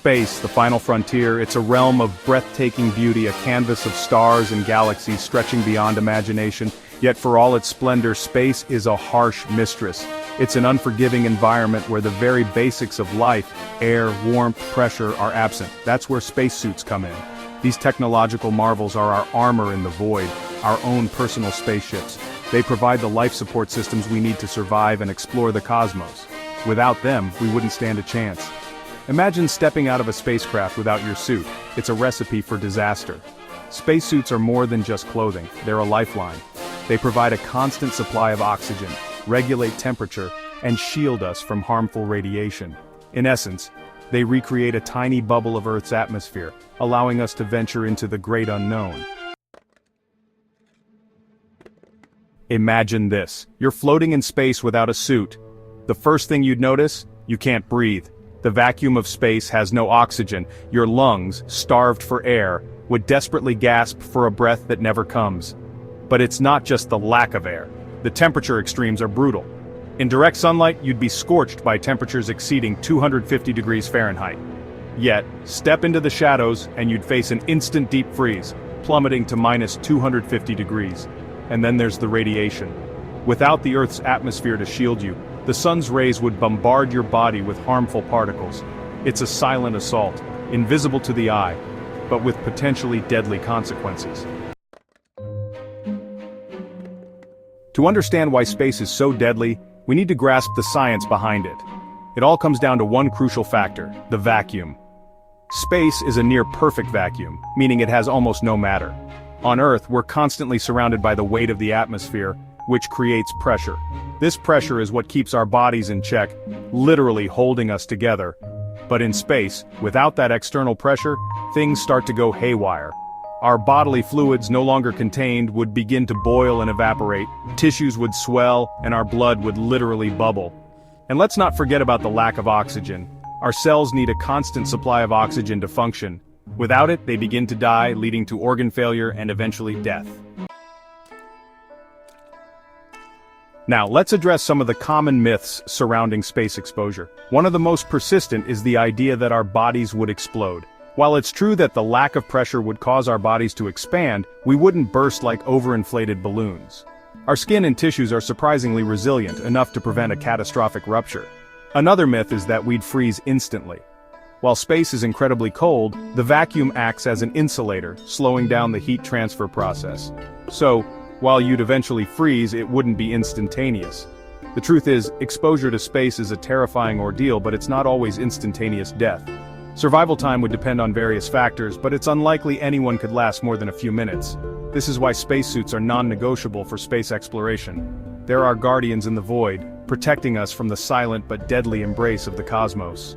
Space, the final frontier, it's a realm of breathtaking beauty, a canvas of stars and galaxies stretching beyond imagination. Yet for all its splendor, space is a harsh mistress. It's an unforgiving environment where the very basics of life, air, warmth, pressure, are absent. That's where spacesuits come in. These technological marvels are our armor in the void, our own personal spaceships. They provide the life support systems we need to survive and explore the cosmos. Without them, we wouldn't stand a chance. Imagine stepping out of a spacecraft without your suit. It's a recipe for disaster. Spacesuits are more than just clothing, they're a lifeline. They provide a constant supply of oxygen, regulate temperature, and shield us from harmful radiation. In essence, they recreate a tiny bubble of Earth's atmosphere, allowing us to venture into the great unknown. Imagine this. You're floating in space without a suit. The first thing you'd notice? You can't breathe. The vacuum of space has no oxygen. Your lungs, starved for air, would desperately gasp for a breath that never comes. But it's not just the lack of air. The temperature extremes are brutal. In direct sunlight, you'd be scorched by temperatures exceeding 250 degrees Fahrenheit. Yet, step into the shadows and you'd face an instant deep freeze, plummeting to minus 250 degrees. And then there's the radiation. Without the Earth's atmosphere to shield you, the sun's rays would bombard your body with harmful particles. It's a silent assault, invisible to the eye, but with potentially deadly consequences. To understand why space is so deadly, we need to grasp the science behind it. It all comes down to one crucial factor: the vacuum. Space is a near-perfect vacuum, meaning it has almost no matter. On Earth, we're constantly surrounded by the weight of the atmosphere, which creates pressure. This pressure is what keeps our bodies in check, literally holding us together. But in space, without that external pressure, things start to go haywire. Our bodily fluids, no longer contained, would begin to boil and evaporate, tissues would swell, and our blood would literally bubble. And let's not forget about the lack of oxygen. Our cells need a constant supply of oxygen to function. Without it, they begin to die, leading to organ failure and eventually death. Now, let's address some of the common myths surrounding space exposure. One of the most persistent is the idea that our bodies would explode. While it's true that the lack of pressure would cause our bodies to expand, we wouldn't burst like overinflated balloons. Our skin and tissues are surprisingly resilient, enough to prevent a catastrophic rupture. Another myth is that we'd freeze instantly. While space is incredibly cold, the vacuum acts as an insulator, slowing down the heat transfer process. So, while you'd eventually freeze, it wouldn't be instantaneous. The truth is, exposure to space is a terrifying ordeal, but it's not always instantaneous death. Survival time would depend on various factors, but it's unlikely anyone could last more than a few minutes. This is why spacesuits are non-negotiable for space exploration. They're our guardians in the void, protecting us from the silent but deadly embrace of the cosmos.